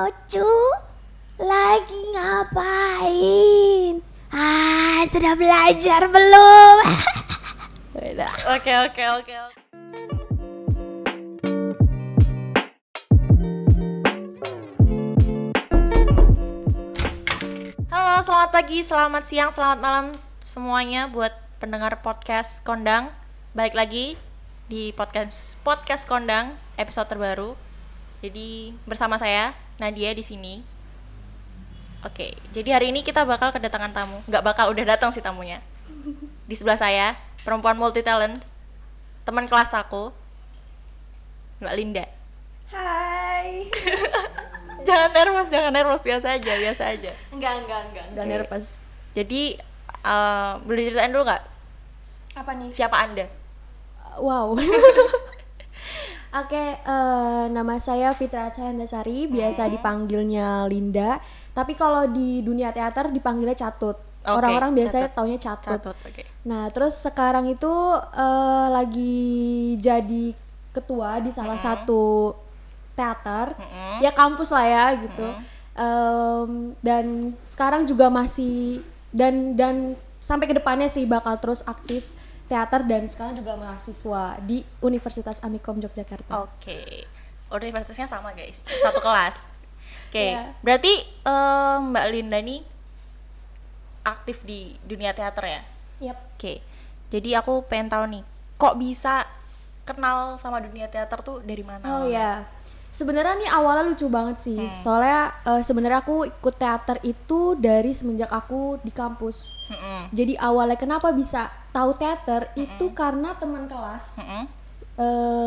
Ocu lagi ngapain? Sudah belajar belum? Oke. Halo, selamat pagi, selamat siang, selamat malam semuanya buat pendengar podcast Kondang. Balik lagi di podcast Kondang episode terbaru. Jadi bersama saya Nadia di sini. Oke, jadi hari ini kita bakal kedatangan tamu. Nggak bakal, udah datang sih tamunya. Di sebelah saya, perempuan multi talent, teman kelas aku, Mbak Linda. Hai. Jangan nervous, biasa aja. Enggak Oke. nervous. Jadi boleh diceritain dulu nggak Apa nih? siapa Anda? Wow. Oke, nama saya Fitra Sahandasari, biasa dipanggilnya Linda. Tapi kalau di dunia teater dipanggilnya Catut. Oke, Orang-orang biasanya Catut. taunya Catut. Oke. Nah, terus sekarang itu lagi jadi ketua di salah satu teater, ya kampus lah ya gitu. Dan sekarang juga masih dan sampai ke depannya sih bakal terus aktif teater, dan sekarang juga mahasiswa di Universitas Amikom Yogyakarta. Oke. Universitasnya sama guys, satu kelas. Oke. Iya. Berarti Mbak Linda nih aktif di dunia teater ya? Yap. Oke. Jadi aku pengen tahu nih, kok bisa kenal sama dunia teater tuh dari mana? Oh ya. Sebenarnya nih awalnya lucu banget sih. Soalnya sebenarnya aku ikut teater itu dari semenjak aku di kampus. Jadi awalnya kenapa bisa tahu teater itu karena teman kelas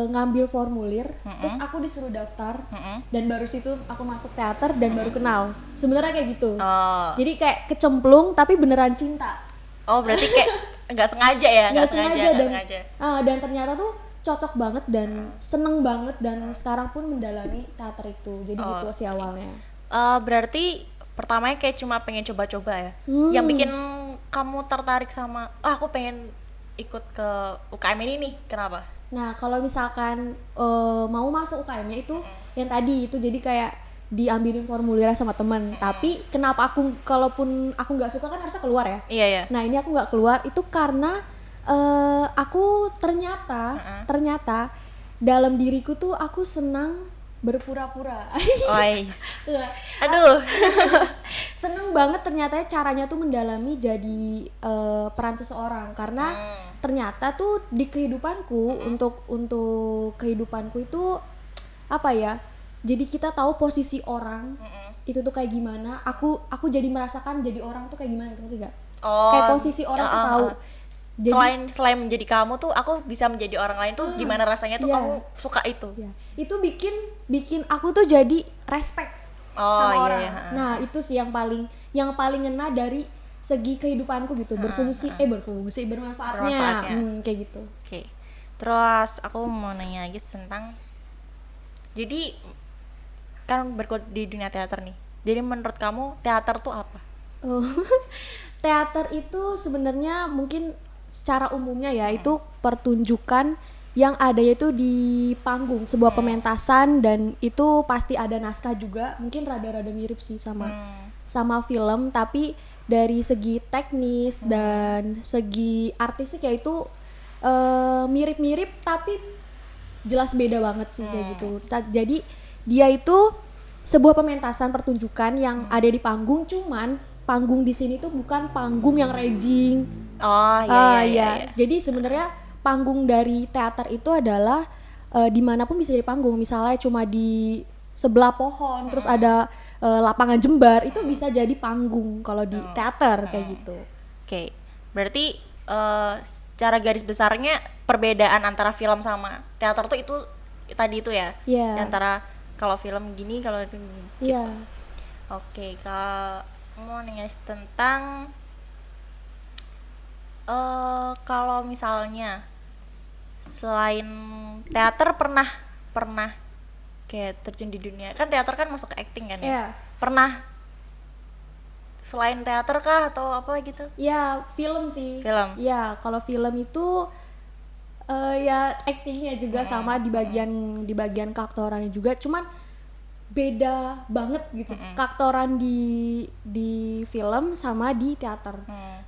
ngambil formulir, terus aku disuruh daftar, dan baru situ aku masuk teater dan baru kenal. Sebenarnya kayak gitu. Oh. Jadi kayak kecemplung tapi beneran cinta. Oh, berarti kayak nggak sengaja ya? Nggak sengaja nggak dan sengaja. dan ternyata tuh cocok banget dan seneng banget, dan sekarang pun mendalami teater itu. Jadi gitu sih awalnya. Berarti pertamanya kayak cuma pengen coba-coba ya. Yang bikin kamu tertarik sama, aku pengen ikut ke UKM ini nih, kenapa? Nah, kalau misalkan mau masuk UKM-nya itu yang tadi itu, jadi kayak diambilin formulirnya sama teman. Tapi kenapa kalaupun aku nggak suka kan harusnya keluar ya. Iya. Nah, ini aku nggak keluar itu karena aku ternyata dalam diriku tuh aku senang berpura-pura. Ois. Nah, Aduh. seneng banget ternyata caranya tuh mendalami jadi peran seseorang, karena ternyata tuh di kehidupanku untuk kehidupanku itu apa ya, jadi kita tahu posisi orang itu tuh kayak gimana. Aku jadi merasakan jadi orang tuh kayak gimana, gitu nggak? Kayak posisi orang tuh tahu. Jadi, Selain menjadi kamu tuh, aku bisa menjadi orang lain tuh gimana rasanya tuh, iya. kamu suka itu. ya, itu bikin aku tuh jadi respect sama orang. Iya. Nah, itu sih yang paling ngena dari segi kehidupanku gitu, bermanfaatnya. Kayak gitu. Oke. Terus aku mau nanya lagi tentang, jadi kan berkutat di dunia teater nih. Jadi menurut kamu teater tuh apa? Oh, teater itu sebenarnya mungkin secara umumnya ya itu pertunjukan yang ada yaitu di panggung, sebuah pementasan, dan itu pasti ada naskah juga. Mungkin rada-rada mirip sih sama film, tapi dari segi teknis dan segi artistik ya itu mirip-mirip tapi jelas beda banget sih kayak gitu. Jadi dia itu sebuah pementasan pertunjukan yang ada di panggung, cuman panggung di sini tuh bukan panggung yang raging. Oh iya. Jadi sebenarnya panggung dari teater itu adalah dimanapun bisa jadi panggung. Misalnya cuma di sebelah pohon, terus ada lapangan jembar, itu bisa jadi panggung kalau di teater kayak gitu. Oke. Berarti secara garis besarnya perbedaan antara film sama teater tuh itu tadi itu ya? Iya. Antara kalau film gini, kalau itu gitu. Iya. Oke, kalau mau nanya tentang kalau misalnya selain teater pernah kayak terjun di dunia, kan teater kan masuk ke acting kan ya? Iya. Pernah selain teater kah atau apa gitu? Ya, film sih. Film. Ya, kalau film itu ya actingnya juga sama di bagian keaktorannya juga. Cuman beda banget gitu keaktoran di film sama di teater.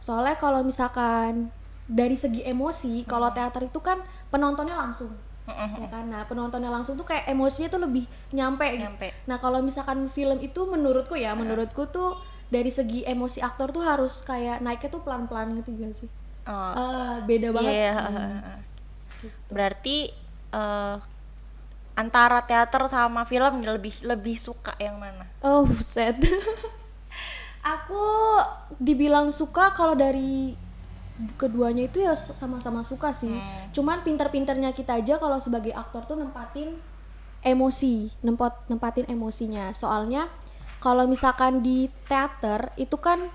Soalnya kalau misalkan dari segi emosi, kalau teater itu kan penontonnya langsung. Ya kan, nah penontonnya langsung tuh kayak emosinya tuh lebih nyampe. Gitu. Nah kalau misalkan film itu menurutku menurutku tuh dari segi emosi aktor tuh harus kayak naiknya tuh pelan-pelan gitu gak sih? Beda banget. Gitu. Berarti antara teater sama film lebih suka yang mana? Oh buset. Aku dibilang suka kalau dari keduanya itu ya sama-sama suka sih. Cuman pinter-pinternya kita aja kalau sebagai aktor tuh nempatin emosinya. Soalnya kalau misalkan di teater itu kan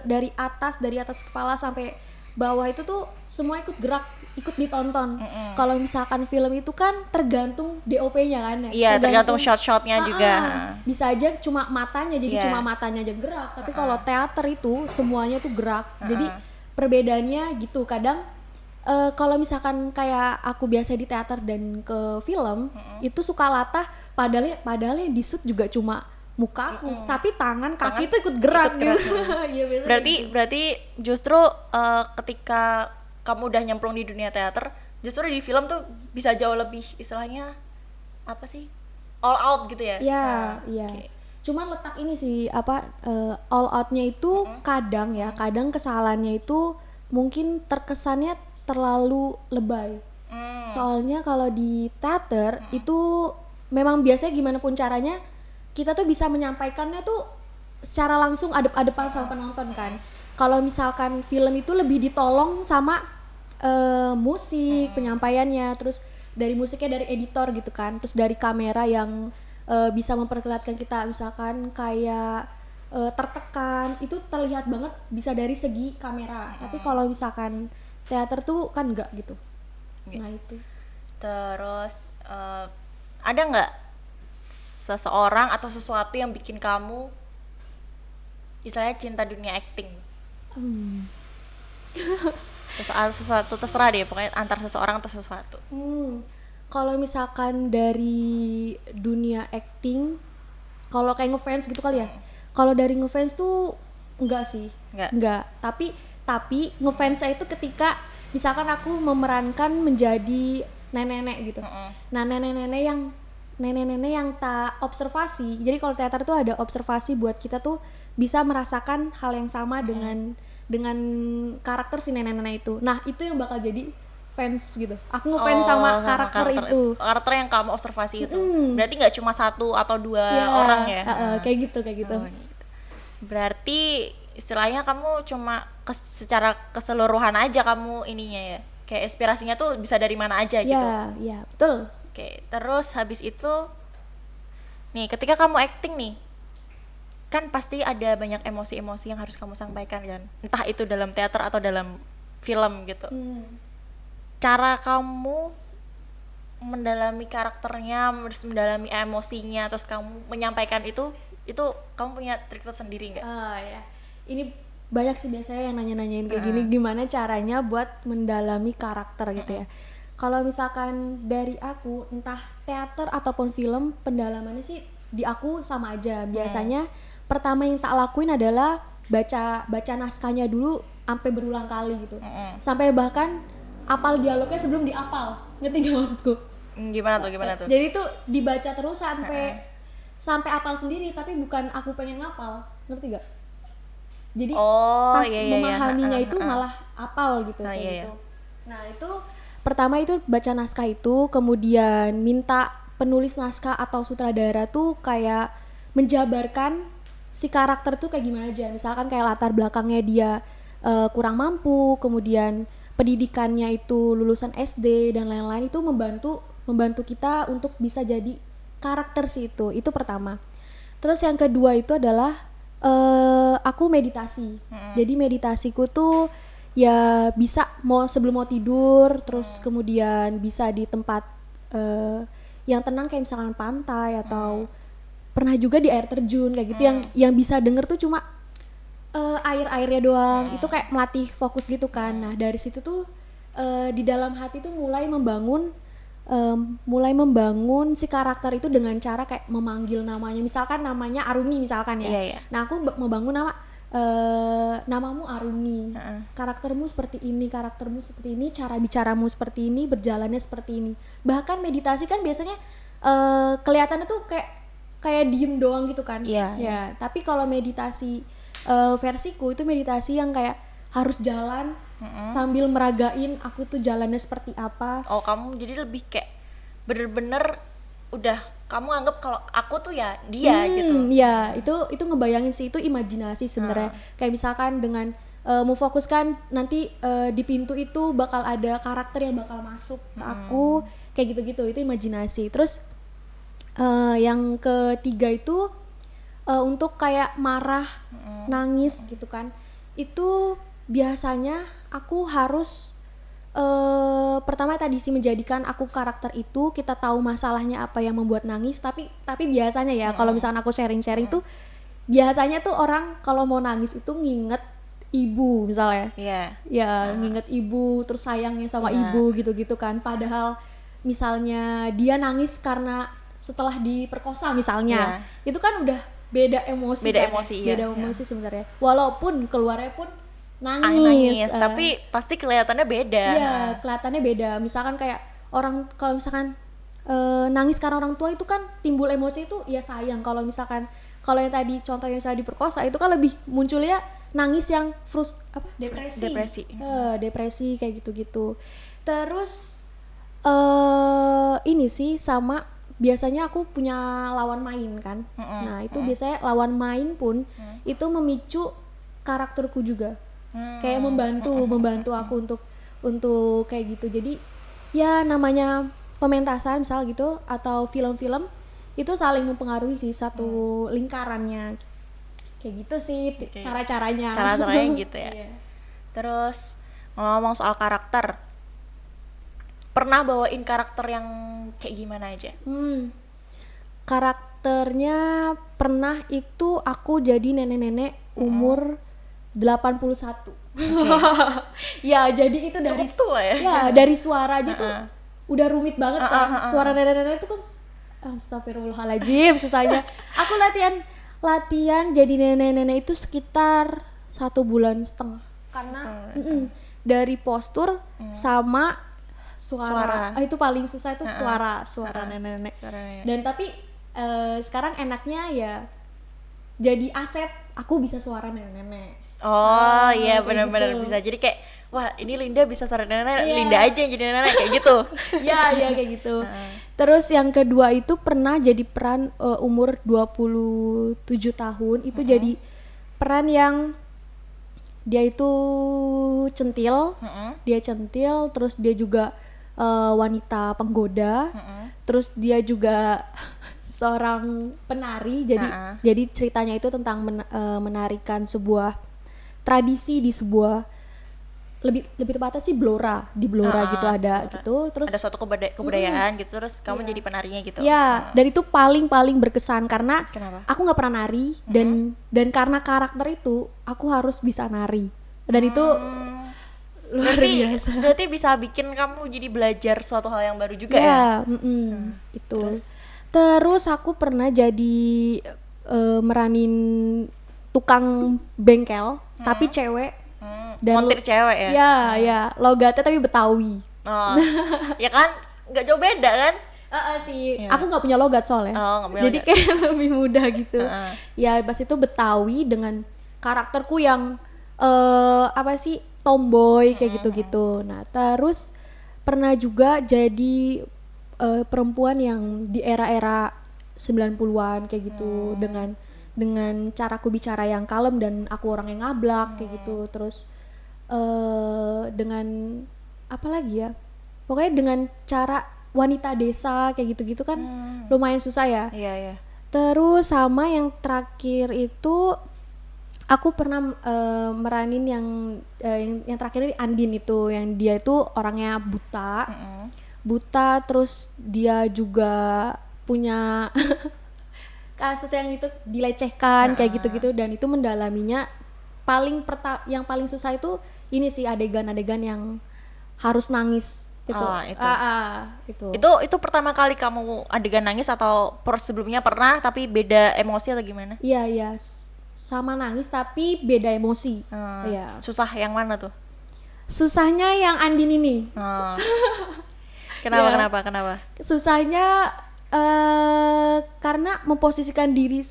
dari atas kepala sampai bawah itu tuh semua ikut gerak, ikut ditonton. Kalau misalkan film itu kan tergantung DOP-nya kan ya. Iya, tergantung shot-shotnya juga. Bisa aja cuma matanya, jadi cuma matanya aja gerak. Tapi kalau teater itu semuanya tuh gerak. Jadi perbedaannya gitu. Kadang kalau misalkan kayak aku biasa di teater dan ke film, itu suka latah. Padahal yang di shoot juga cuma muka aku, tapi kaki itu ikut gerak gitu. Iya, berarti justru ketika kamu udah nyemplung di dunia teater, justru di film tuh bisa jauh lebih istilahnya apa sih? All out gitu ya? Iya. Okay. Cuman letak ini sih all outnya itu kadang kesalahannya itu mungkin terkesannya terlalu lebay. Soalnya kalau di teater itu memang biasanya gimana pun caranya kita tuh bisa menyampaikannya tuh secara langsung adep-adepan sama penonton kan. Kalau misalkan film itu lebih ditolong sama musik, penyampaiannya, terus dari musiknya dari editor gitu kan, terus dari kamera yang bisa memperlihatkan kita misalkan kayak tertekan, itu terlihat banget bisa dari segi kamera. Tapi kalau misalkan teater tuh kan enggak gitu. Nah itu. Terus ada nggak seseorang atau sesuatu yang bikin kamu istilahnya cinta dunia acting? Sesuatu terserah deh, pokoknya antar seseorang atau sesuatu. Kalau misalkan dari dunia acting, kalau kayak ngefans gitu kali ya. Kalau dari ngefans tuh enggak sih, enggak. Tapi ngefansnya itu ketika misalkan aku memerankan menjadi nenek-nenek gitu. Nah nenek-nenek yang tak observasi. Jadi kalau teater tuh ada observasi buat kita tuh bisa merasakan hal yang sama dengan karakter si nenek-nenek itu. Nah itu yang bakal jadi fans gitu. Aku ngefans sama karakter itu. Karakter yang kamu observasi itu. Berarti nggak cuma satu atau dua orang ya? Kayak gitu. Berarti istilahnya kamu cuma secara keseluruhan aja kamu ininya ya. Kayak inspirasinya tuh bisa dari mana aja gitu. Iya, betul. Oke, terus habis itu nih ketika kamu acting nih, kan pasti ada banyak emosi-emosi yang harus kamu sampaikan kan, entah itu dalam teater atau dalam film gitu. Cara kamu mendalami karakternya, mendalami emosinya, terus kamu menyampaikan itu kamu punya trik tersendiri nggak? Ya, ini banyak sih biasanya yang nanya-nanyain kayak gini, gimana caranya buat mendalami karakter gitu ya. Kalau misalkan dari aku, entah teater ataupun film, pendalamannya sih di aku sama aja. Biasanya pertama yang tak lakuin adalah baca naskahnya dulu sampai berulang kali gitu. Sampai bahkan apal dialognya sebelum diapal. Ngerti gak maksudku? Gimana tuh? Jadi tuh dibaca terus sampai apal sendiri, tapi bukan aku pengen ngapal. Ngerti gak? Jadi pas memahaminya itu malah apal gitu kayak gitu. Nah, itu pertama itu baca naskah itu, kemudian minta penulis naskah atau sutradara tuh kayak menjabarkan si karakter tuh kayak gimana aja. Misalkan kayak latar belakangnya dia kurang mampu, kemudian pendidikannya itu lulusan SD dan lain-lain, itu membantu kita untuk bisa jadi karakter si itu. Itu pertama. Terus yang kedua itu adalah aku meditasi. Jadi meditasiku tuh ya bisa sebelum mau tidur, terus kemudian bisa di tempat yang tenang kayak misalkan pantai atau pernah juga di air terjun kayak gitu, yang bisa denger tuh cuma airnya doang. Itu kayak melatih fokus gitu kan. Nah dari situ tuh di dalam hati tuh mulai membangun mulai membangun si karakter itu dengan cara kayak memanggil namanya, misalkan namanya Arumi misalkan ya. Iya, iya. Nah aku membangun namamu Arumi, karaktermu seperti ini, cara bicaramu seperti ini, berjalannya seperti ini. Bahkan meditasi kan biasanya kelihatannya tuh kayak diem doang gitu kan. Iya, Ya, tapi kalau meditasi versiku itu meditasi yang kayak harus jalan sambil meragain aku tuh jalannya seperti apa. Oh, kamu jadi lebih kayak bener-bener udah kamu anggap kalau aku tuh ya dia gitu. Ya, itu ngebayangin sih, itu imajinasi sebenarnya. Kayak misalkan dengan memfokuskan nanti di pintu itu bakal ada karakter yang bakal masuk ke aku, kayak gitu-gitu, itu imajinasi. Terus yang ketiga itu untuk kayak marah, nangis gitu kan. Itu biasanya aku harus pertama tadi sih menjadikan aku karakter itu, kita tahu masalahnya apa yang membuat nangis, tapi biasanya ya kalau misalkan aku sharing tuh biasanya tuh orang kalau mau nangis itu nginget ibu misalnya. Ya nginget ibu, terus sayangnya sama ibu gitu-gitu kan, padahal misalnya dia nangis karena setelah diperkosa misalnya, itu kan udah beda emosi sebenarnya, walaupun keluarnya pun nangis, tapi pasti kelihatannya beda. Iya, kelihatannya beda. Misalkan kayak orang kalau misalkan nangis karena orang tua itu kan timbul emosi itu ya sayang. Kalau yang tadi contohnya saya diperkosa itu kan lebih munculnya nangis yang depresi kayak gitu-gitu. Terus ini sih sama biasanya aku punya lawan main kan. Nah, itu biasanya lawan main pun itu memicu karakterku juga. Kayak membantu aku untuk kayak gitu. Jadi ya namanya pementasan misal gitu atau film-film itu saling mempengaruhi sih satu lingkarannya. Kayak gitu sih cara-caranya gitu ya. Terus ngomong soal karakter, pernah bawain karakter yang kayak gimana aja? Karakternya pernah itu aku jadi nenek-nenek umur 81. Ya, jadi itu dari dari suara aja tuh udah rumit banget kan. Suara nenek-nenek itu kan astagfirullahaladzim susahnya. Aku latihan jadi nenek-nenek itu sekitar 1,5 bulan karena dari postur sama suara. Itu paling susah itu suara nenek-nenek. Dan tapi sekarang enaknya ya jadi aset, aku bisa suara nenek-nenek. Oh iya, benar-benar gitu. Bisa. Jadi kayak wah, ini Linda bisa suara nenek, Linda aja yang jadi nenek kayak gitu. Iya kayak gitu. Terus yang kedua itu pernah jadi peran umur 27 tahun itu jadi peran yang dia itu centil. Dia centil, terus dia juga wanita penggoda. Terus dia juga seorang penari. Jadi ceritanya itu tentang menarikan sebuah tradisi di sebuah lebih tepatnya sih di Blora gitu ada gitu. Terus ada suatu kebudayaan gitu, terus kamu jadi penarinya gitu. Ya, dan itu paling berkesan karena kenapa? Aku nggak pernah nari dan karena karakter itu aku harus bisa nari. Dan itu luar biasa. Berarti bisa bikin kamu jadi belajar suatu hal yang baru juga ya. Itu. Terus aku pernah jadi meranin tukang bengkel tapi cewek. Dan montir cewek ya? Ya, logatnya tapi Betawi. Oh, ya kan nggak jauh beda kan? Sih, aku nggak punya logat soalnya. Jadi logat. kayak lebih mudah gitu. Ya pas itu Betawi dengan karakterku yang tomboy kayak gitu-gitu. Nah terus pernah juga jadi perempuan yang di era-era 90-an kayak gitu dengan caraku bicara yang kalem dan aku orang yang ngablak kayak gitu. Terus dengan apa lagi ya, pokoknya dengan cara wanita desa kayak gitu-gitu kan lumayan susah ya. Iya. Terus sama yang terakhir itu aku pernah meranin yang terakhir ini Andin itu, yang dia itu orangnya buta terus dia juga punya kasus yang itu dilecehkan kayak gitu-gitu, dan itu mendalaminya yang paling susah itu ini sih adegan-adegan yang harus nangis Itu. Itu. Itu. Itu pertama kali kamu adegan nangis atau sebelumnya pernah tapi beda emosi atau gimana? Iya, sama nangis tapi beda emosi. Iya. Susah yang mana tuh? Susahnya yang Andin ini. Ya. Kenapa? Susahnya karena memposisikan diri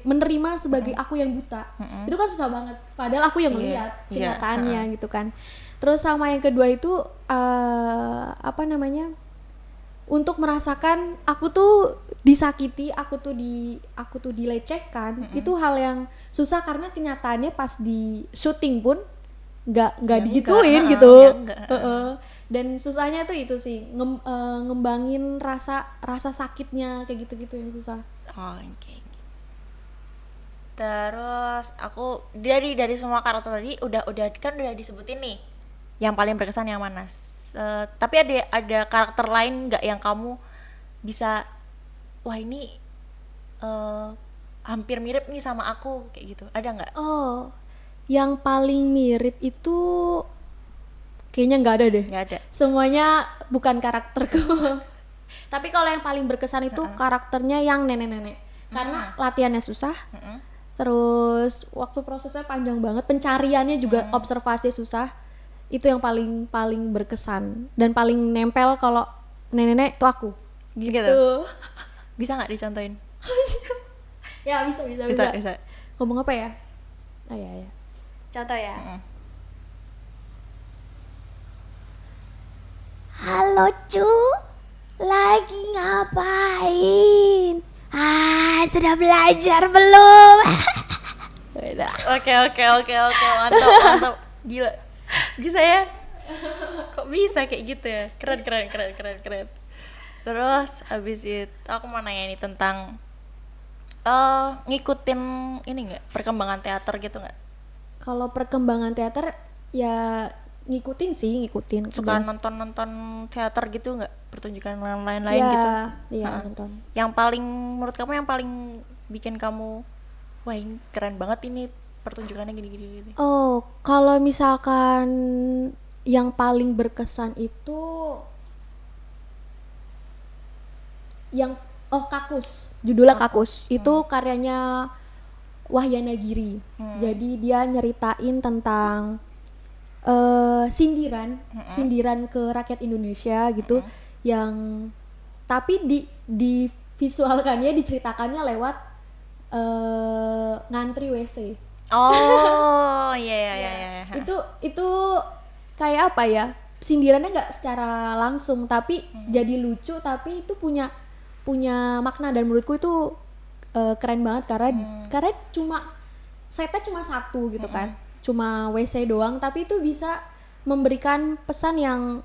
menerima sebagai aku yang buta. Itu kan susah banget. Padahal aku yang melihat kenyataannya gitu kan. Terus sama yang kedua itu untuk merasakan aku tuh disakiti, aku tuh dilecehkan. Itu hal yang susah karena kenyataannya pas di syuting pun nggak digituin gitu. Dan susahnya tuh itu sih ngembangin rasa sakitnya kayak gitu yang susah. Okay. Terus aku dari semua karakter tadi udah disebutin nih yang paling berkesan yang mana. Tapi ada karakter lain nggak yang kamu bisa, wah ini hampir mirip nih sama aku kayak gitu, ada nggak? Yang paling mirip itu kayaknya nggak ada deh. Nggak ada. Semuanya bukan karakterku. Tapi kalau yang paling berkesan itu karakternya yang nenek-nenek. Karena latihannya susah. Terus waktu prosesnya panjang banget, pencariannya juga observasi susah. Itu yang paling berkesan dan paling nempel kalau nenek-nenek itu aku. Gitu. Bisa nggak dicontohin? Ya bisa. Ngomong apa ya? Ya. Contoh ya. Halo cu, lagi ngapain? Sudah belajar belum? Oke, mantap. Gila. Bisa ya? Kok bisa kayak gitu ya? Keren. Terus abis itu aku mau nanya nih tentang ngikutin ini nggak, perkembangan teater gitu nggak? Kalau perkembangan teater ya ngikutin. Suka nonton teater gitu nggak, pertunjukan lain-lain gitu? Iya nonton. Yang paling menurut kamu yang paling bikin kamu, wah ini keren banget ini pertunjukannya gini. Kalau misalkan yang paling berkesan itu yang Kakus, judulnya Kakus. Itu karyanya Wahyana Giri. Jadi dia nyeritain tentang sindiran ke rakyat Indonesia gitu, yang tapi di visualkannya, diceritakannya lewat ngantri WC. Iya. Itu kayak apa ya, sindirannya nggak secara langsung tapi jadi lucu, tapi itu punya makna, dan menurutku itu keren banget karena setnya cuma satu gitu kan, cuma WC doang, tapi itu bisa memberikan pesan yang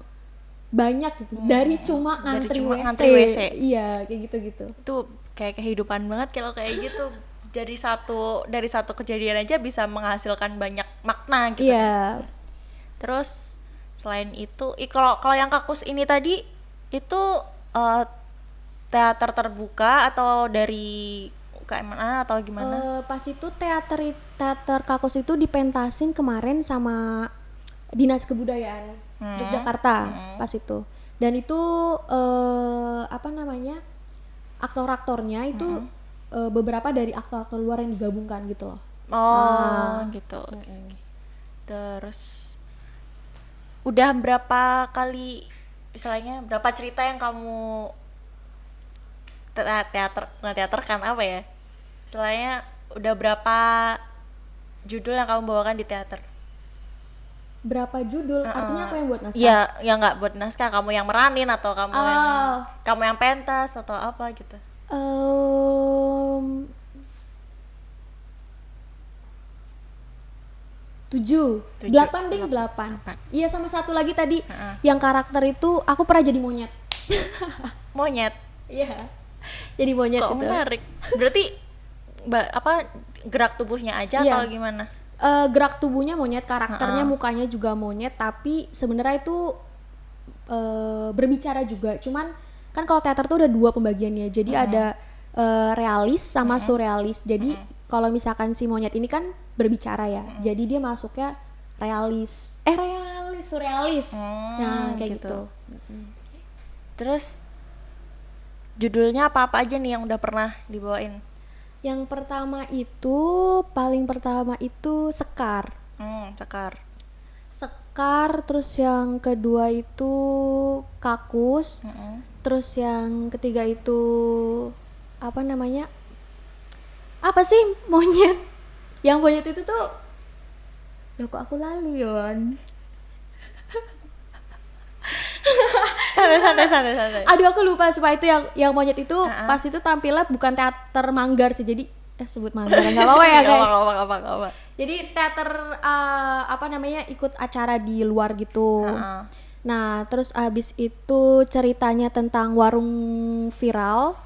banyak gitu dari cuma ngantri WC. Iya, kayak gitu. Itu kayak kehidupan banget kalau kayak gitu. Dari satu kejadian aja bisa menghasilkan banyak makna gitu. Iya. Terus selain itu, kalau yang Kakus ini tadi itu teater terbuka atau dari kayak mana atau gimana? Pas itu teater Kakus itu dipentasin kemarin sama Dinas Kebudayaan Yogyakarta pas itu. Dan itu aktor-aktornya itu beberapa dari aktor luar yang digabungkan gitu loh. Gitu. Terus udah berapa kali, misalnya berapa cerita yang kamu teater kan apa ya? Misalnya udah berapa judul yang kamu bawakan di teater? Berapa judul? Artinya aku yang buat naskah? Iya, yang nggak buat naskah, kamu yang meranin atau kamu yang pentas atau apa gitu? 8 Iya, sama satu lagi tadi yang karakter itu aku pernah jadi monyet. Monyet? Iya, jadi monyet. Kok itu menarik? Berarti gerak tubuhnya aja atau gimana? Gerak tubuhnya monyet, karakternya mukanya juga monyet, tapi sebenarnya itu berbicara juga. Cuman kan kalau teater tuh ada 2 pembagiannya, jadi ada realis sama surrealis. Jadi kalau misalkan si monyet ini kan berbicara ya, jadi dia masuknya realis. surrealis. Nah, kayak gitu. Terus judulnya apa-apa aja nih yang udah pernah dibawain? Yang paling pertama itu Sekar. Sekar. Sekar, terus yang kedua itu Kakus. Terus yang ketiga itu apa namanya? Apa sih monyet? Yang monyet itu tuh loh kok aku lali Yon. Santai. Aduh aku lupa supaya itu yang monyet itu pas itu tampilnya bukan teater Manggar sih. Jadi sebut Manggar nggak apa-apa ya guys. Gak apa. Jadi teater apa namanya ikut acara di luar gitu. Nah terus abis itu ceritanya tentang warung viral.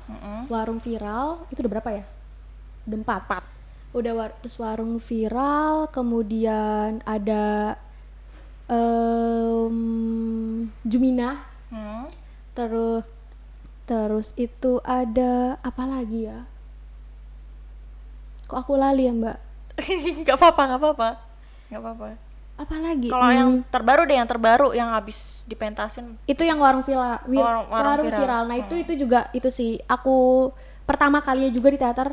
Warung viral itu udah berapa ya? Udah 4. Udah terus warung viral, kemudian ada Juminah. Terus itu ada apa lagi ya? Kok aku lali ya Mbak? Gak apa-apa. Apa lagi? Kalau yang terbaru yang habis dipentasin itu yang warung viral. Warung viral. Nah itu juga itu sih aku pertama kalinya juga di teater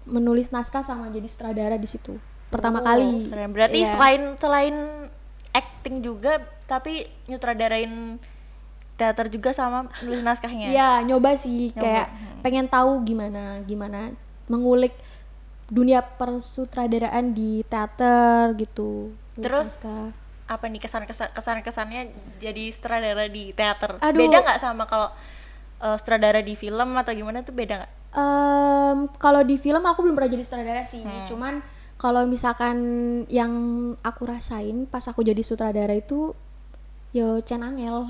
menulis naskah sama jadi sutradara di situ. Pertama kali. Berarti selain acting juga tapi nyutradarain teater juga sama nulis naskahnya. Iya, nyoba sih kayak pengen tahu gimana mengulik dunia persutradaraan di teater gitu. Terus apa nih kesannya jadi sutradara di teater? Aduh. Beda nggak sama kalau sutradara di film atau gimana tuh beda nggak? Kalau di film aku belum pernah jadi sutradara sih. Cuman kalau misalkan yang aku rasain pas aku jadi sutradara itu yo cenangel.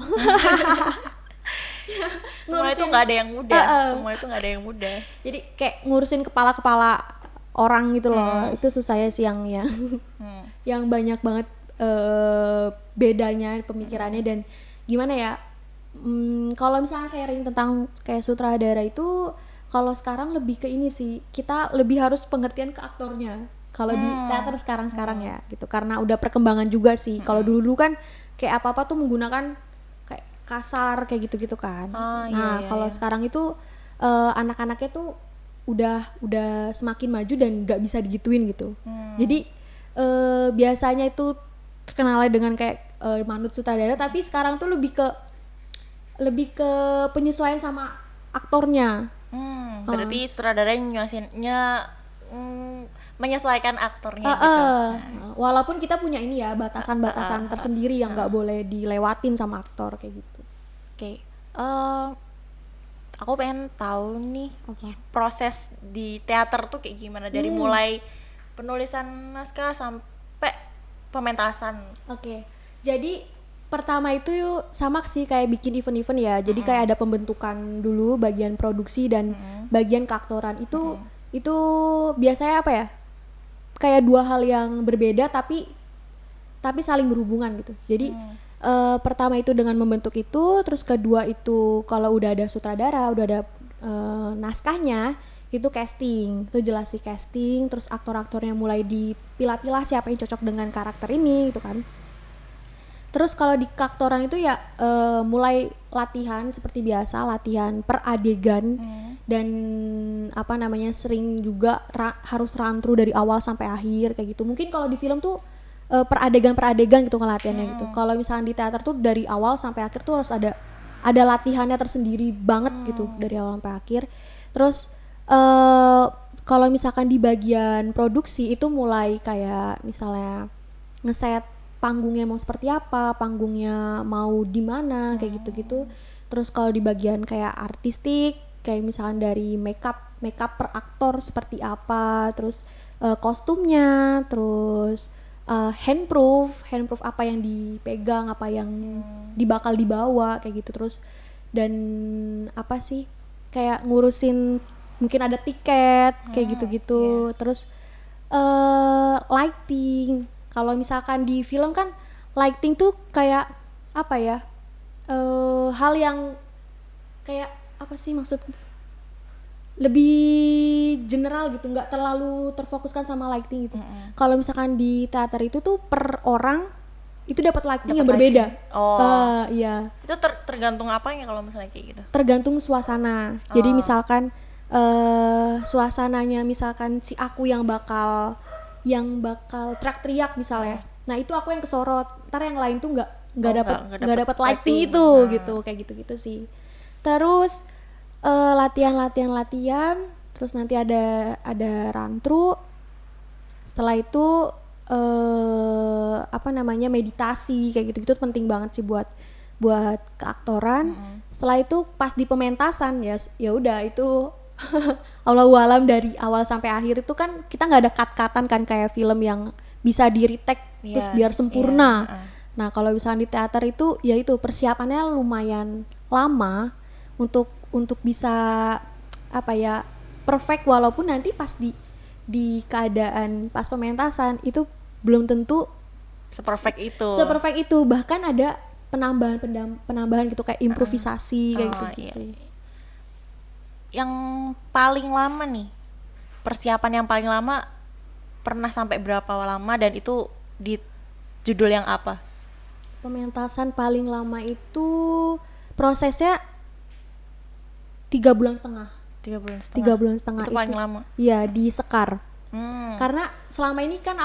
Semua itu nggak ada yang mudah. Jadi kayak ngurusin kepala orang gitu loh. Itu susah ya sih yang banyak banget bedanya pemikirannya dan gimana ya. Kalau misalnya sharing tentang kayak sutradara itu kalau sekarang lebih ke ini sih, kita lebih harus pengertian ke aktornya. Kalau di teater sekarang ya gitu, karena udah perkembangan juga sih. Kalau dulu kan kayak apa-apa tuh menggunakan kayak kasar kayak gitu-gitu kan. Kalau sekarang itu anak-anaknya tuh udah semakin maju dan nggak bisa digituin gitu. Jadi biasanya itu terkenalnya dengan kayak manut sutradara, tapi sekarang tuh lebih ke penyesuaian sama aktornya. Berarti sutradaranya menyesuaikan aktornya gitu. Walaupun kita punya ini ya batasan-batasan tersendiri yang nggak boleh dilewatin sama aktor kayak gitu. Oke. Aku pengen tahu nih proses di teater tuh kayak gimana dari mulai penulisan naskah sampai pementasan. Oke. Jadi pertama itu sama sih kayak bikin event-event ya. Jadi kayak ada pembentukan dulu bagian produksi dan bagian keaktoran itu biasanya apa ya? Kayak dua hal yang berbeda tapi saling berhubungan gitu. Jadi pertama itu dengan membentuk itu, terus kedua itu kalau udah ada sutradara, udah ada naskahnya, itu casting. Itu jelas sih casting, terus aktor-aktornya mulai dipilah-pilah siapa yang cocok dengan karakter ini gitu kan. Terus kalau di keaktoran itu ya mulai latihan seperti biasa, latihan per adegan dan apa namanya sering juga harus run through dari awal sampai akhir kayak gitu. Mungkin kalau di film tuh per adegan gitu latihannya gitu. Kalau misalnya di teater tuh dari awal sampai akhir tuh harus ada latihannya tersendiri banget gitu dari awal sampai akhir. Terus kalau misalkan di bagian produksi itu mulai kayak misalnya ngeset panggungnya mau seperti apa, panggungnya mau di mana kayak gitu-gitu. Terus kalau di bagian kayak artistik, kayak misalkan dari makeup per aktor seperti apa, terus kostumnya, terus handproof apa yang dipegang, apa yang bakal dibawa kayak gitu. Terus dan apa sih kayak ngurusin mungkin ada tiket kayak gitu-gitu. Terus lighting. Kalau misalkan di film kan lighting tuh kayak apa ya, hal yang kayak apa sih maksud lebih general gitu, nggak terlalu terfokuskan sama lighting gitu. Kalau misalkan di teater itu tuh per orang itu dapat lighting Dapat yang berbeda. lighting. Oh. Iya. Itu tergantung apanya kalau misalnya kayak gitu? Tergantung suasana. Jadi misalkan suasananya misalkan si aku yang bakal teriak-teriak misalnya. Nah, itu aku yang kesorot. Ntar yang lain tuh nggak dapat lighting itu gitu. Kayak gitu-gitu sih. Terus latihan, terus nanti ada run through. Setelah itu meditasi kayak gitu-gitu penting banget sih buat keaktoran. Setelah itu pas di pementasan ya udah itu Allahu alam dari awal sampai akhir itu kan kita nggak ada cut-cutan kan kayak film yang bisa di retake terus biar sempurna. Nah, kalau misalnya di teater itu ya itu persiapannya lumayan lama untuk bisa perfect, walaupun nanti pas di keadaan pas pementasan itu belum tentu seperfect itu. Bahkan ada penambahan gitu kayak improvisasi kayak gitu. Iya. Yang paling lama nih, persiapan yang paling lama pernah sampai berapa lama dan itu di judul yang apa? Pementasan paling lama itu prosesnya 3 bulan setengah. 3 bulan setengah itu paling lama. Iya, di Sekar. Karena selama ini kan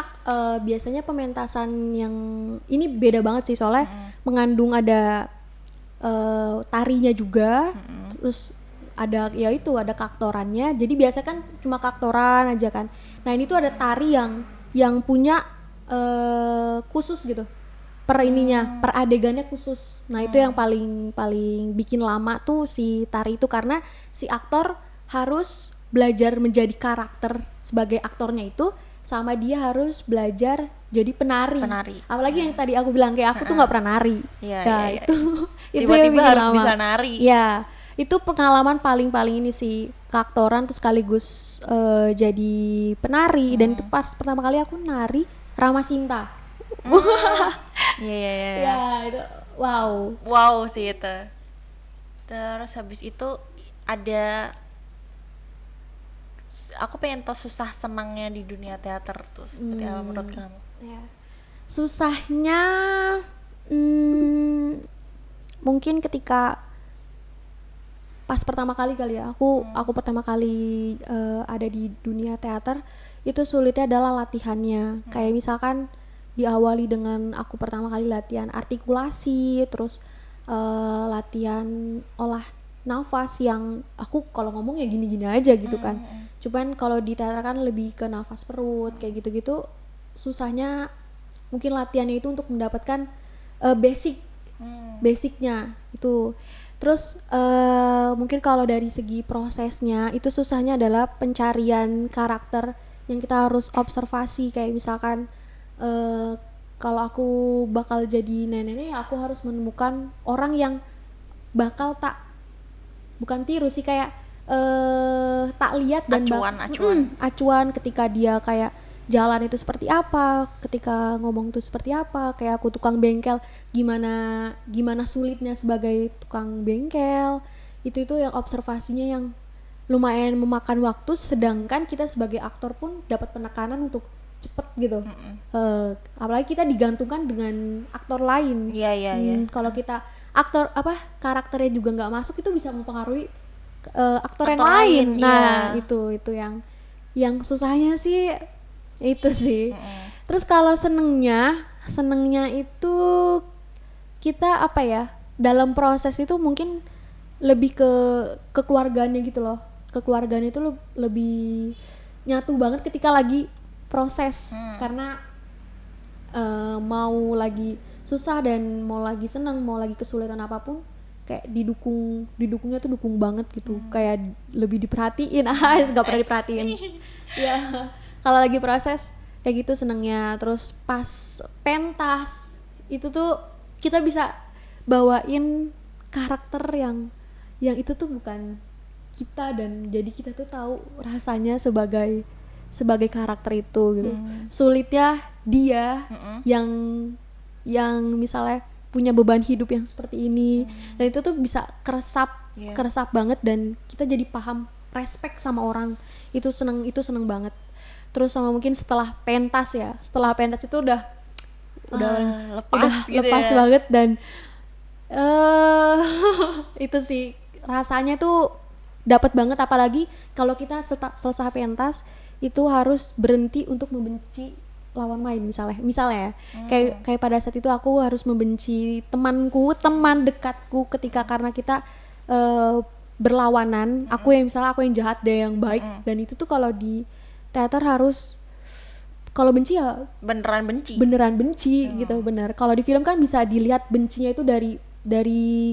biasanya pementasan yang ini beda banget sih soalnya mengandung ada tarinya juga, terus ada keaktorannya. Jadi biasa kan cuma keaktoran aja kan. Nah, ini tuh ada tari yang punya khusus gitu. Per adegannya khusus. Nah, itu yang paling bikin lama tuh si tari itu, karena si aktor harus belajar menjadi karakter sebagai aktornya itu, sama dia harus belajar jadi penari. Apalagi yang tadi aku bilang kayak aku tuh nggak pernah nari. Iya. itu tiba-tiba harus lama. bisa nari. Ya, itu pengalaman paling ini sih, keaktoran terus sekaligus jadi penari. Dan itu pas pertama kali aku nari Rama Sinta. Iya. Ya, itu Wow sih itu. Terus habis itu ada, aku pengen tahu susah senangnya di dunia teater tuh seperti apa menurut kamu? Ya. Susahnya mungkin ketika pas pertama kali ya, aku pertama kali ada di dunia teater, itu sulitnya adalah latihannya. Kayak misalkan diawali dengan aku pertama kali latihan artikulasi, terus latihan olah nafas yang aku kalau ngomong ya gini-gini aja gitu kan. Cuman kalau di teater kan lebih ke nafas perut kayak gitu-gitu. Susahnya mungkin latihannya itu untuk mendapatkan basicnya itu. Terus mungkin kalau dari segi prosesnya itu susahnya adalah pencarian karakter yang kita harus observasi. Kayak misalkan kalau aku bakal jadi nenek, aku harus menemukan orang yang bakal bukan tiru sih, kayak tak lihat dan acuan ketika dia kayak jalan itu seperti apa, ketika ngomong itu seperti apa. Kayak aku tukang bengkel, gimana sulitnya sebagai tukang bengkel. Itu yang observasinya yang lumayan memakan waktu, sedangkan kita sebagai aktor pun dapat penekanan untuk cepet gitu. Apalagi kita digantungkan dengan aktor lain. Iya. Kalau kita karakternya juga nggak masuk, itu bisa mempengaruhi aktor yang lain. Nah, itu yang susahnya sih itu sih. Terus kalau senengnya itu kita dalam proses itu mungkin lebih ke kekeluargaannya gitu loh. Kekeluargaan itu lebih nyatu banget ketika lagi proses. Karena mau lagi susah dan mau lagi senang, mau lagi kesulitan apapun, kayak didukungnya tuh dukung banget gitu. Kayak lebih diperhatiin. Nggak pernah diperhatiin. Ya, kalau lagi proses kayak gitu senengnya. Terus pas pentas itu tuh kita bisa bawain karakter yang itu tuh bukan kita, dan jadi kita tuh tahu rasanya sebagai karakter itu gitu. Sulitnya dia yang misalnya punya beban hidup yang seperti ini, dan itu tuh bisa keresap banget, dan kita jadi paham, respect sama orang. Itu seneng banget. Terus sama mungkin setelah pentas itu udah Lepas gitu lepas ya. banget dan itu sih rasanya tuh dapat banget, apalagi kalau kita selesai pentas itu harus berhenti untuk membenci lawan main, misalnya ya, kayak pada saat itu aku harus membenci teman dekatku ketika karena kita berlawanan, aku yang jahat, dia yang baik, dan itu tuh kalau di teater harus, kalau benci ya beneran benci gitu, bener. Kalau di film kan bisa dilihat bencinya itu dari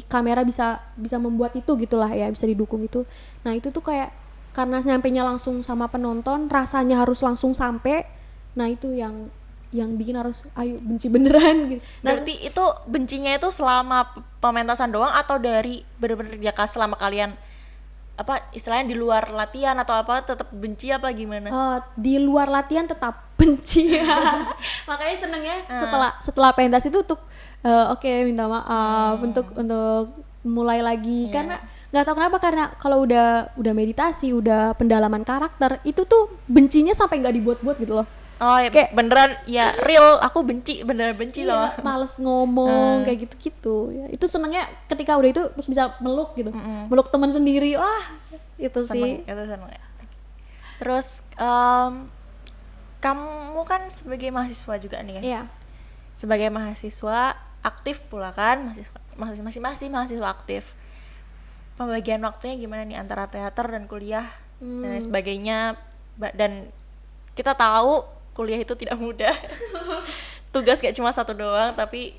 kamera, bisa membuat itu gitulah ya, bisa didukung itu. Nah itu tuh kayak karena nyampenya langsung sama penonton, rasanya harus langsung sampai. Nah itu yang bikin harus ayo benci beneran gitu. Nah, Berarti itu bencinya itu selama pementasan doang atau dari bener-bener ya selama kalian apa istilahnya di luar latihan atau apa tetap benci apa gimana? Di luar latihan tetap benci makanya senengnya setelah pentas itu untuk oke, minta maaf untuk mulai lagi, karena nggak tahu kenapa, karena kalau udah meditasi, udah pendalaman karakter, itu tuh bencinya sampai nggak dibuat-buat gitu loh. Oh ya, kayak beneran ya real, aku beneran benci sama males ngomong kayak gitu ya. Itu senengnya ketika udah itu terus bisa meluk gitu, meluk teman sendiri, wah itu seneng, sih itu seneng ya. Terus kamu kan sebagai mahasiswa juga nih kan? Iya. Sebagai mahasiswa aktif pula kan, masih mahasiswa aktif. Pembagian waktunya gimana nih antara teater dan kuliah dan lain sebagainya, dan kita tahu kuliah itu tidak mudah. Tugas gak cuma satu doang tapi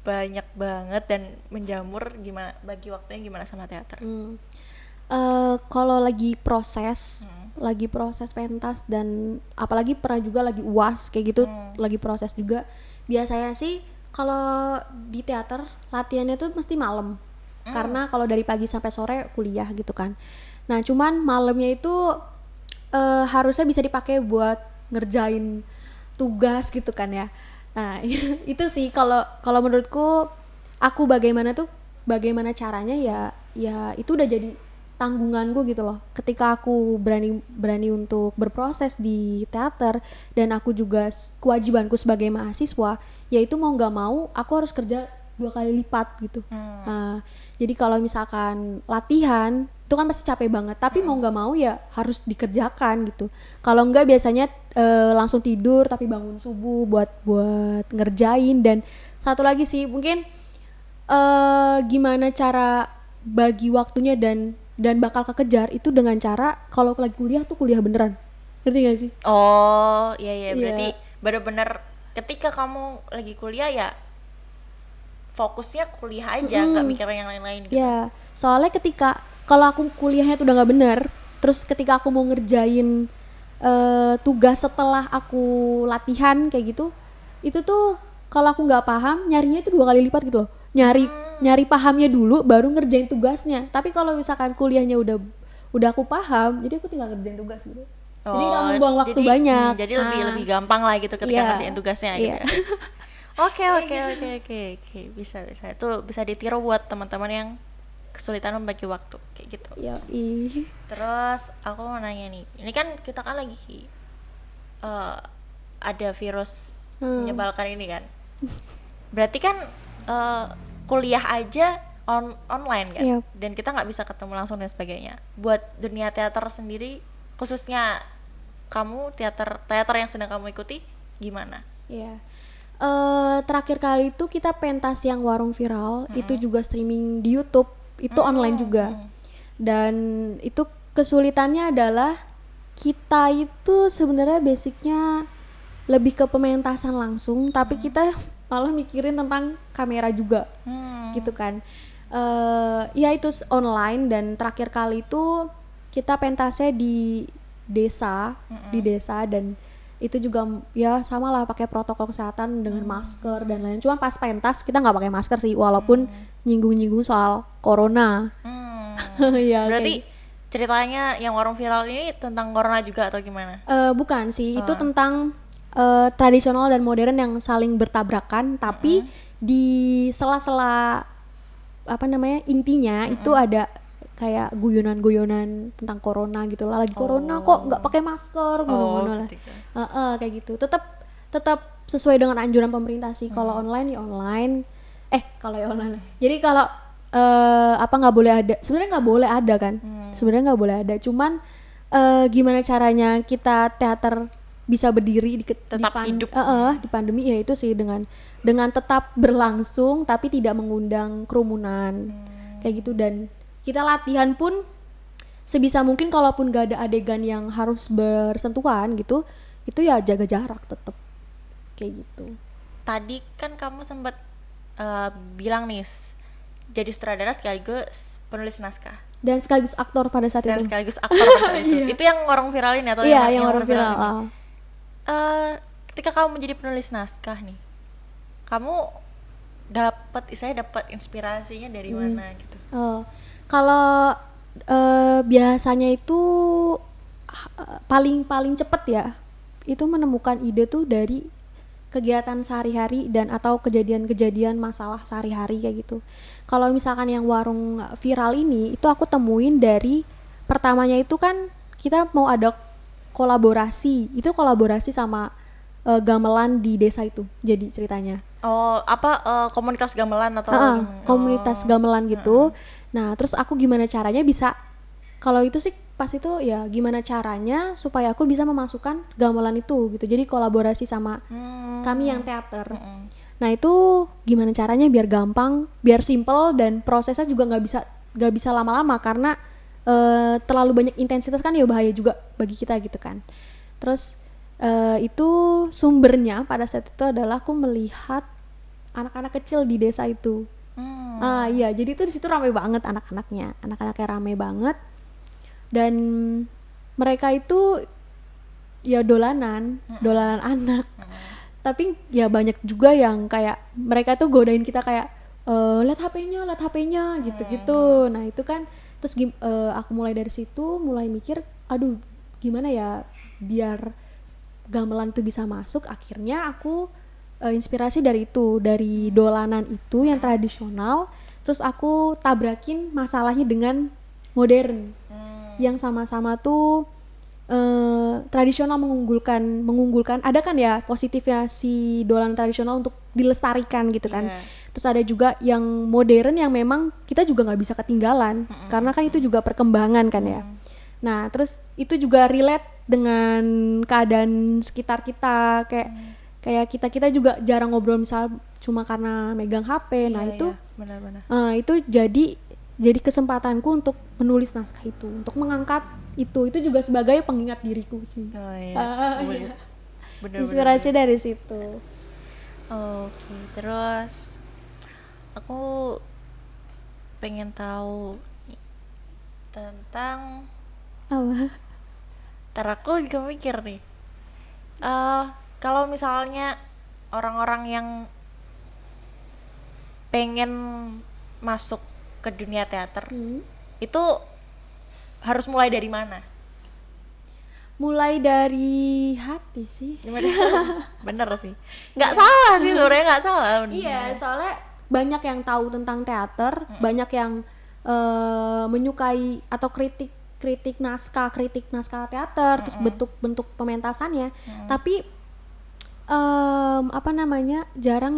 banyak banget dan menjamur. Gimana bagi waktunya gimana sama teater? Kalau lagi proses pentas, dan apalagi pernah juga lagi UAS kayak gitu, lagi proses juga, biasanya sih kalau di teater latihannya tuh mesti malam, karena kalau dari pagi sampai sore kuliah gitu kan. Nah cuman malamnya itu harusnya bisa dipakai buat ngerjain tugas gitu kan ya. Nah itu sih kalau menurutku, aku bagaimana caranya ya itu udah jadi tanggunganku gitu loh. Ketika aku berani untuk berproses di teater, dan aku juga kewajibanku sebagai mahasiswa, yaitu mau nggak mau aku harus kerja 2 kali lipat gitu. Nah, jadi kalau misalkan latihan itu kan pasti capek banget, tapi mau nggak mau ya harus dikerjakan gitu. Kalau nggak biasanya langsung tidur tapi bangun subuh buat ngerjain. Dan satu lagi sih mungkin gimana cara bagi waktunya dan bakal kekejar itu dengan cara kalau lagi kuliah tuh kuliah beneran. Ngerti gak sih? Oh iya berarti bener-bener ketika kamu lagi kuliah ya fokusnya kuliah aja, nggak mikirin yang lain-lain gitu. Ya, soalnya kalau aku kuliahnya tuh udah nggak bener, terus ketika aku mau ngerjain tugas setelah aku latihan kayak gitu, itu tuh kalau aku nggak paham, nyarinya itu 2 kali lipat gitu loh. Nyari pahamnya dulu baru ngerjain tugasnya. Tapi kalau misalkan kuliahnya udah aku paham, jadi aku tinggal ngerjain tugas gitu. Jadi nggak membuang waktu banyak. Jadi lebih gampang lah gitu ketika ngerjain tugasnya gitu ya. Oke, bisa itu bisa ditiru buat teman-teman yang kesulitan membagi waktu kayak gitu. Terus aku mau nanya nih, ini kan kita kan lagi ada virus menyebalkan ini kan. Berarti kan kuliah aja online kan, dan kita nggak bisa ketemu langsung dan sebagainya. Buat dunia teater sendiri, khususnya kamu teater yang sedang kamu ikuti gimana? Terakhir kali itu kita pentas yang Warung Viral, itu juga streaming di YouTube, itu online juga. Dan itu kesulitannya adalah kita itu sebenarnya basicnya lebih ke pementasan langsung, tapi kita malah mikirin tentang kamera juga, gitu kan. Ya itu online, dan terakhir kali itu kita pentasnya di desa, dan itu juga ya sama lah pakai protokol kesehatan dengan masker dan lain. Cuman pas pentas kita nggak pakai masker sih, walaupun nyinggung soal corona. Ya, berarti ceritanya yang Warung Viral ini tentang corona juga atau gimana? Bukan sih, itu tentang tradisional dan modern yang saling bertabrakan, tapi di sela-sela intinya itu ada kayak guyonan tentang corona gitu lah, lagi corona kok nggak pakai masker, ngono-ngono lah. Kayak gitu. Tetap tetap sesuai dengan anjuran pemerintah sih. Kalau online ya online. Kalau ya online. Jadi kalau nggak boleh ada. Sebenarnya nggak boleh ada kan. Sebenarnya nggak boleh ada. Cuman gimana caranya kita teater bisa berdiri Tetap hidup. di pandemi, ya itu sih dengan tetap berlangsung tapi tidak mengundang kerumunan kayak gitu. Dan kita latihan pun sebisa mungkin, kalaupun gak ada adegan yang harus bersentuhan gitu, itu ya jaga jarak tetap kayak gitu. Tadi kan kamu sempat bilang nih jadi sutradara sekaligus penulis naskah Dan sekaligus aktor pada saat dan itu. sekaligus aktor pada saat itu. Itu yang orang viralin atau Iya, yang orang viral. viralin? Ketika kamu menjadi penulis naskah nih, kamu dapat inspirasinya dari mana gitu? Kalau biasanya itu paling cepet ya, itu menemukan ide tuh dari kegiatan sehari-hari dan atau kejadian-kejadian masalah sehari-hari kayak gitu. Kalau misalkan yang warung viral ini, itu aku temuin dari pertamanya itu kan kita mau ada kolaborasi sama gamelan di desa itu. Jadi ceritanya Komunitas gamelan atau komunitas gamelan gitu. Nah, terus aku gimana caranya bisa, kalau itu sih pas itu ya gimana caranya supaya aku bisa memasukkan gamelan itu gitu. Jadi kolaborasi sama kami yang teater. Nah, itu gimana caranya biar gampang, biar simple, dan prosesnya juga nggak bisa lama-lama karena terlalu banyak intensitas kan ya bahaya juga bagi kita gitu kan. Terus itu sumbernya pada saat itu adalah aku melihat anak-anak kecil di desa itu. Iya, jadi itu di situ ramai banget anaknya ramai banget, dan mereka itu ya dolanan anak. Tapi ya banyak juga yang kayak mereka tuh godain kita kayak lihat HP-nya gitu-gitu. Nah, itu kan terus aku mulai dari situ mulai mikir, aduh gimana ya biar gamelan tuh bisa masuk. Akhirnya aku inspirasi dari dolanan itu yang tradisional, terus aku tabrakin masalahnya dengan modern yang sama-sama tuh tradisional mengunggulkan. Ada kan ya positifnya si dolanan tradisional untuk dilestarikan gitu kan. Terus ada juga yang modern yang memang kita juga nggak bisa ketinggalan karena kan itu juga perkembangan kan ya. Nah, terus itu juga relate dengan keadaan sekitar kita, kayak kita juga jarang ngobrol misal cuma karena megang HP. Nah, itu benar-benar. Itu jadi kesempatanku untuk menulis naskah itu, untuk mengangkat itu juga sebagai pengingat diriku sih. Bener, Inspirasi dari situ. Oke, terus aku pengen tahu tentang Apa? ntar aku juga mikir nih, kalau misalnya orang-orang yang pengen masuk ke dunia teater itu harus mulai dari mana? Mulai dari hati sih. Bener sih, nggak salah sih sebenarnya, nggak salah. Iya, soalnya banyak yang tahu tentang teater, banyak yang menyukai atau kritik naskah teater, terus bentuk pementasannya. Tapi jarang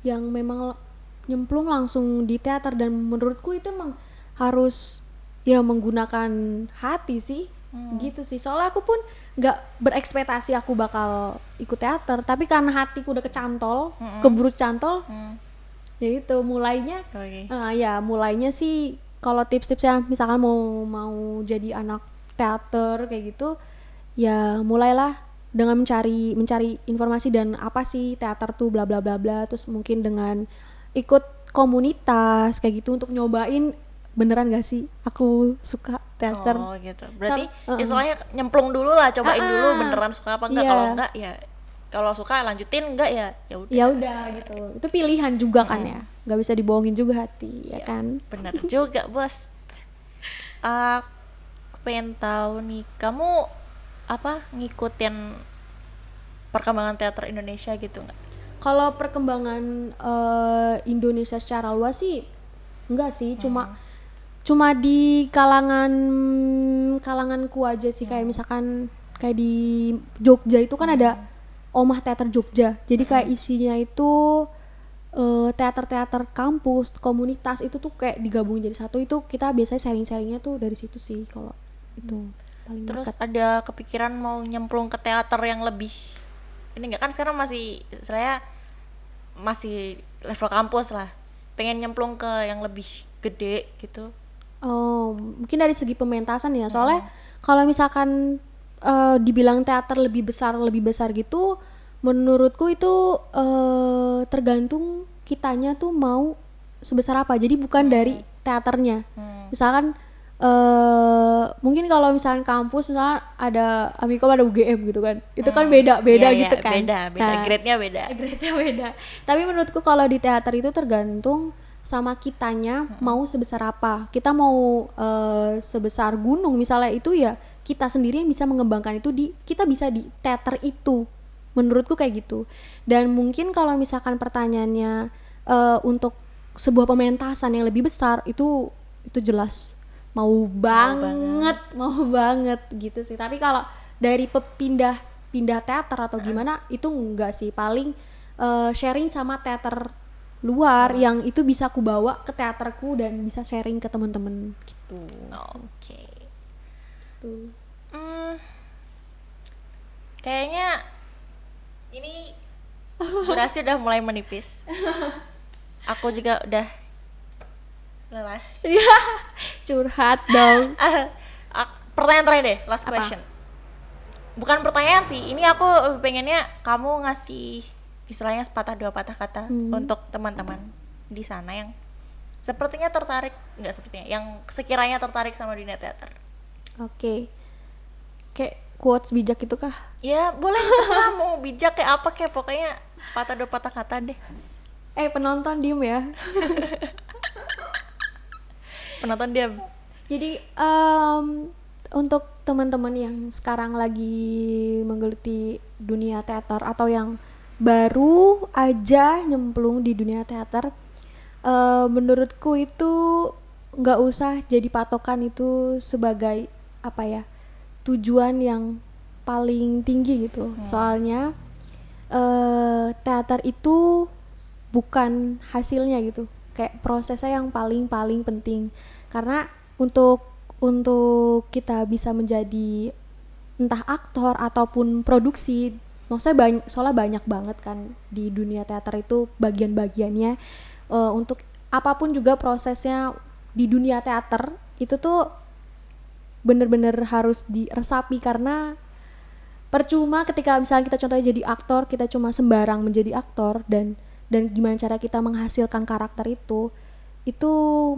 yang memang nyemplung langsung di teater, dan menurutku itu emang harus ya menggunakan hati sih. Gitu sih. Soalnya aku pun nggak berekspektasi aku bakal ikut teater, tapi karena hatiku udah kecantol, keburu cantol, ya itu mulainya. Mulainya sih kalau tips-tipsnya misalkan mau jadi anak teater kayak gitu, ya mulailah dengan mencari informasi dan apa sih teater tuh bla bla bla bla, terus mungkin dengan ikut komunitas kayak gitu untuk nyobain beneran gak sih aku suka teater. Oh gitu. Berarti istilahnya nyemplung dulu lah, cobain dulu beneran suka apa enggak. Kalau enggak ya, kalau suka lanjutin, enggak ya udah. Ya udah gitu. Itu pilihan juga kan ya. Nggak bisa dibohongin juga hati, ya kan? Bener juga, Bos. Aku pengen tahu nih, kamu ngikutin perkembangan teater Indonesia gitu nggak? Kalau perkembangan Indonesia secara luas sih enggak sih, cuma di kalanganku aja sih. Kayak misalkan kayak di Jogja itu kan ada Omah Teater Jogja. Jadi kayak isinya itu teater-teater kampus, komunitas itu tuh kayak digabung jadi satu. Itu kita biasanya sharing-sharingnya tuh dari situ sih kalau itu paling Terus dekat. ada kepikiran mau nyemplung ke teater yang lebih ini nggak, kan sekarang masih saya masih level kampus lah, pengen nyemplung ke yang lebih gede gitu. Oh, mungkin dari segi pementasan ya. Soalnya kalau misalkan dibilang teater lebih besar gitu, menurutku itu tergantung kitanya tuh mau sebesar apa. Jadi bukan dari teaternya. Misalkan mungkin kalau misalkan kampus misalnya ada Amikom ada UGM gitu kan. Itu kan beda Iya, gitu iya, kan. beda Nah, grade-nya beda. grade-nya beda. Tapi menurutku kalau di teater itu tergantung sama kitanya mau sebesar apa. Kita mau sebesar gunung misalnya, itu ya kita sendiri yang bisa mengembangkan itu kita bisa di teater itu. Menurutku kayak gitu. Dan mungkin kalau misalkan pertanyaannya untuk sebuah pementasan yang lebih besar itu jelas mau banget gitu sih. Tapi kalau dari pindah teater atau gimana itu enggak sih, paling sharing sama teater luar yang itu bisa aku bawa ke teaterku dan bisa sharing ke teman-teman gitu. Oke. Tuh. Kayaknya ini durasi udah mulai menipis. Aku juga udah lelah. Curhat dong. Pertanyaan terakhir deh, last Apa? question. Bukan pertanyaan sih, ini aku pengennya kamu ngasih istilahnya sepatah dua patah kata untuk teman-teman di sana yang sepertinya tertarik, nggak sepertinya, yang sekiranya tertarik sama dunia teater. Oke. Kayak quotes bijak itu kah? Ya boleh, terserah mau bijak kayak apa, kayak pokoknya sepatah dua patah kata deh. Penonton diem ya. Penonton diam. Jadi untuk teman-teman yang sekarang lagi menggeluti dunia teater atau yang baru aja nyemplung di dunia teater, menurutku itu nggak usah jadi patokan itu sebagai apa ya, tujuan yang paling tinggi gitu. Soalnya teater itu bukan hasilnya gitu, kayak prosesnya yang paling penting. Karena untuk kita bisa menjadi entah aktor ataupun produksi, maksudnya soalnya banyak banget kan di dunia teater itu bagian-bagiannya. Untuk apapun juga prosesnya di dunia teater itu tuh bener-bener harus diresapi, karena percuma ketika misalnya kita contohnya jadi aktor, kita cuma sembarang menjadi aktor dan gimana cara kita menghasilkan karakter itu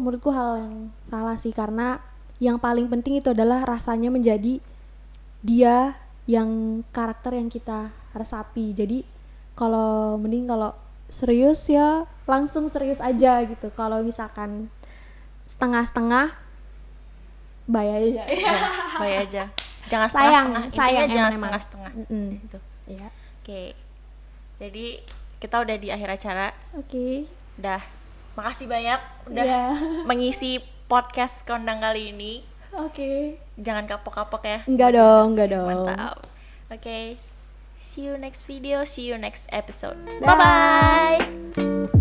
menurutku hal yang salah sih. Karena yang paling penting itu adalah rasanya menjadi dia, yang karakter yang kita resapi. Jadi kalau serius ya langsung serius aja gitu. Kalau misalkan setengah-setengah bayar aja. Bayar aja. Jangan Sayang, setengah-setengah. Intinya jangan emang. setengah-setengah. Gitu. Iya. Oke. Jadi kita udah di akhir acara. Oke. Udah. Makasih banyak udah Iya. mengisi podcast Kondang kali ini. Oke. Jangan kapok-kapok ya. Enggak dong. Mantap. Oke. See you next video, see you next episode. Dah. Bye bye.